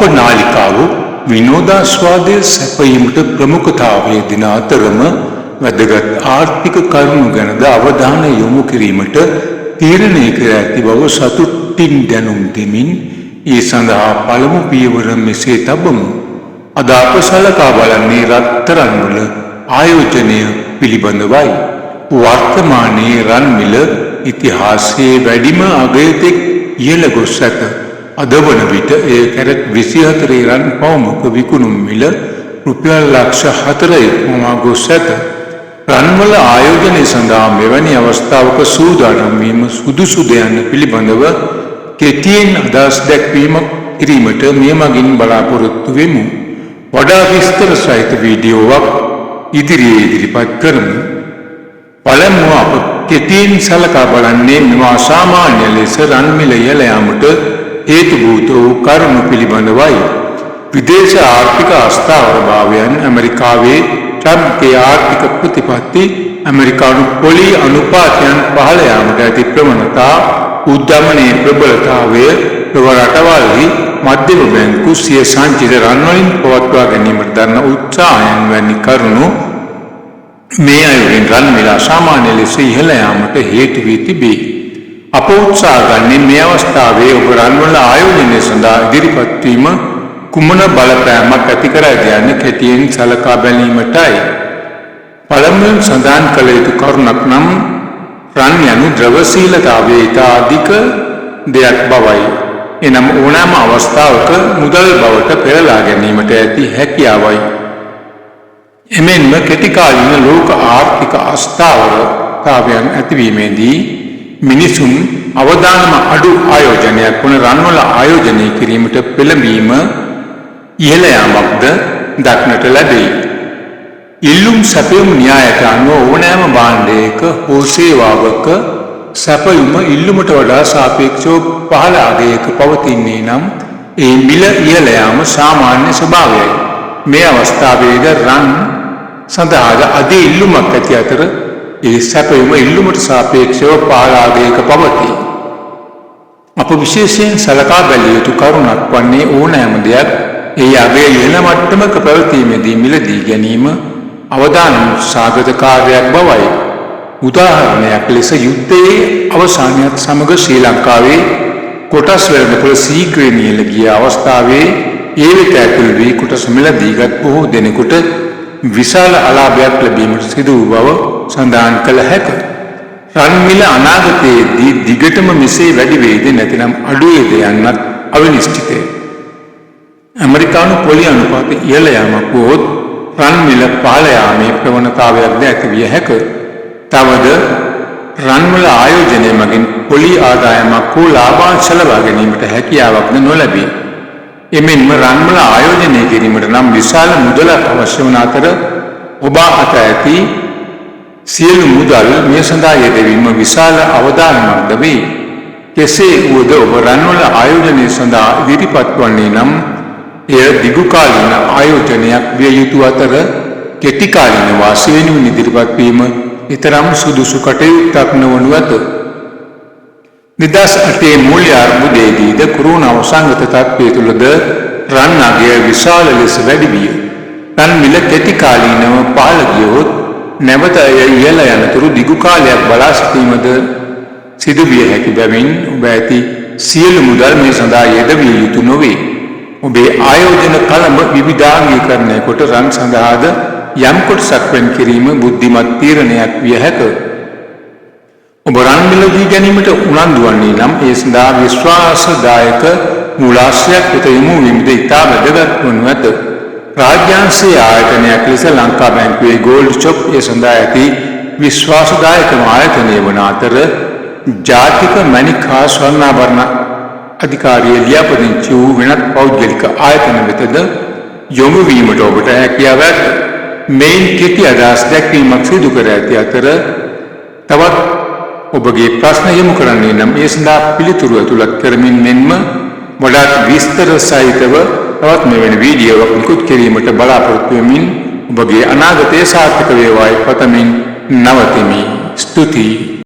අපනාලිකාව විනෝදාස්වාදය සැපයීමට ප්‍රමුඛතාවය දෙන අතරම වැදගත් ආර්ථික කරුණු ගැනද අවධානය යොමු කිරීමට තීරණය කර ඇති බව සතුටින් දැනුම් දෙමින් ඒ සඳහා පළමු පියවර මෙසේ තබමු. අද අප සලකා බලන්නේ රත්තරන් වල ආයෝජනය පිළිබඳවයි. වර්තමානයේ රන් මිල ඉතිහාසයේ වැඩිම අගයතෙක් ඉහළ ගොස් ඇත. අද වන විට එය කැරට් 24 රන් පවුමක විකුණුම් මිල රුපියල් ලක්ෂ 4 ඉක්මවා ගොස් ඇත. රන්වල ආයෝජනය සඳහා මෙවැනි අවස්ථාවක සූදානම් වීම සුදුසුද යන්න පිළිබඳව කෙටියෙන් අදහස් දැක්වීමක් කිරීමට මේ මගින් බලාපොරොත්තු වෙමු. වඩා විස්තර සහිත වීඩියෝවක් ඉදිරියේ ඉදිරිපත් කරමු. පළමුව අප කෙටියෙන් සලකා බලන්නේ මෙම අසාමාන්‍ය ලෙස රන් මිල ඉහළ යාමට හේතුභූත වූ කරුණු පිළිබඳවයි. විදේශ ආර්ථික අස්ථාවරභාවයන්, ඇමරිකාවේ ට්‍රම්ප්ගේ ආර්ථික ප්‍රතිපත්ති, ඇමරිකානු පොලි අනුපාතයන් පහළ යාමට ඇති ප්‍රවණතා, උද්ධමනයේ ප්‍රබලතාවය, රටවල්හි මධ්‍යම බැංකු සිය සංචිත රන්වලින් පවත්වා ගැනීමට දරන උත්සාහයන් වැනි කරුණු මේ අයුරින් රන් මිල අසාමාන්‍ය ලෙස ඉහළ යාමට හේතු වී තිබේ. අප උත්සාහ ගන්නේ මේ අවස්ථාවේ ඔබ රන්වල ආයෝජනය සඳහා ඉදිරිපත් වීම කුමන බලපෑමක් ඇති කර ඇද යන්න කෙටියෙන් සලකා බැලීමටයි. පළමුවෙන් සඳහන් කළ යුතු කරුණක් නම් රන් යනු ද්‍රවශීලතාවයේ ඉතා අධික දෙයක් බවයි. එනම් ඕනෑම අවස්ථාවක මුදල් බවට පෙරලා ගැනීමට ඇති හැකියාවයි. එමෙන්ම කෙටිකාලීන ලෝක ආර්ථික අස්ථාවරතාවයන් ඇතිවීමේදී මිනිසුන් අවදානම අඩු ආයෝජනයක් වන රන්වල ආයෝජනය කිරීමට පෙළඹීම ඉහළ යාමක්ද දක්නට ලැබෙයි. ඉල්ලුම් සැපයුම් න්‍යායට අනුව ඕනෑම භාණ්ඩයක හෝ සේවාවක සැපයුම ඉල්ලුමට වඩා සාපේක්ෂව පහළ අගයක පවතින්නේ නම් ඒ මිල ඉහළ යාම සාමාන්‍ය ස්වභාවයයි. මේ අවස්ථාවේද රන් සඳහාද අධි ඉල්ලුමක් ඇති අතර ඒ සැපයුම ඉල්ලුමට සාපේක්ෂව පහළ අගයක පවතී. අප විශේෂයෙන් සලකා බැලිය යුතු කරුණක් වන්නේ ඕනෑම දෙයක් ඒ අගය ඉහළ මට්ටමක පැවතීමේදී මිලදී ගැනීම අවදානම් සාගත කාර්යයක් බවයි. උදාහරණයක් ලෙස යුද්ධයේ අවසානයත් සමග ශ්‍රී ලංකාවේ කොටස් වෙළඳපොළ ශීඝ්‍රයෙන් ඉහළ ගිය අවස්ථාවේ ඒ වෙත ඇතුළු වී කොටස් මිලදීගත් බොහෝ දෙනෙකුට විශාල අලාභයක් ලැබීමට සිදු වූ බව සඳහන් කළ හැක. රන් මිල අනාගතයේදී දිගටම මෙසේ වැඩි වේද නැතිනම් අඩු වේද යන්නත් අවිනිශ්චිතය. ඇමරිකානු පොලි අනුපාත ඉහළ යාමක් වුවහොත් රන් මිල පහළ යාමේ ප්‍රවණතාවයක්ද ඇතිවිය හැක. තවද රන්වල ආයෝජනය මගින් පොලි ආදායමක් හෝ ලාභාංශ ලබා ගැනීමට හැකියාවක්ද නොලැබේ. එමෙන්ම රන්වල ආයෝජනය කිරීමට නම් විශාල මුදලක් අවශ්‍ය වන අතර ඔබ අත ඇති සියලු මුදල් මේ සඳහා යෙදවීම විශාල අවදානමක්ද වේ. කෙසේ වුවද ඔබ රන්වල ආයෝජනය සඳහා ඉදිරිපත් වන්නේ නම් එය දිගුකාලීන ආයෝජනයක් විය යුතු අතර කෙටිකාලීන වාසි වෙනුවෙන් ඉදිරිපත් වීම ඊතරම් සුදුසු කටයුත්තක් නොවනු ඇත. 2008 මුල්‍ය අර්බුදයේදීද කොරෝනා වසංගත තත්ත්වය තුළද රන් අගය විශාල ලෙස වැඩි විය. රන් මිල කෙටිකාලීනව පහළ ගියහොත් නැවත එය ඉහළ යනතුරු දිගු කාලයක් බලා සිටීමද සිදු විය හැකි බැවින් ඔබ ඇති සියලු මුදල් මේ සඳහා යෙදවිය යුතු නොවේ. ඔබේ ආයෝජන කළඹ විවිධාංගීකරණය කොට රන් සඳහාද යම් කොටසක් වෙන් කිරීම බුද්ධිමත් තීරණයක් විය හැක. ඔබ රන් මිලදී ගැනීමට උනන්දු වන්නේ නම් ඒ සඳහා විශ්වාසදායක මූලාශ්‍රයක් වෙත යොමු වීමද ඉතා වැදගත් වනු ඇත. රාජ්‍යාංශීය ආයතනයක් ලෙස ලංකා බැංකුවේ ගෝල්ඩ් ෂොප් ඒ සඳහා ඇති විශ්වාසදායකම ආයතනය වන අතර ජාතික මැණික් හා ස්වර්ණාභරණ අධිකාරිය ලියාපදිංචි වූ වෙනත් පෞද්ගලික ආයතන වෙතද යොමු වීමට ඔබට හැකියාව ඇත. මෙයින් කෙටි අදහස් දැක්වීමක් සිදු කර ඇති අතර තවත් ඔබගේ ප්‍රශ්න යොමු කරන්නේ නම් ඒ සඳහා පිළිතුරු ඇතුළත් කරමින් මෙන්ම වඩාත් විස්තර සහිතව තවත් මෙවැනි වීඩියෝවක් නිකුත් කිරීමට බලාපොරොත්තු වෙමින් ඔබගේ අනාගතය සාර්ථක වේවායි පතමින් නවතිමි. ස්තුතියි.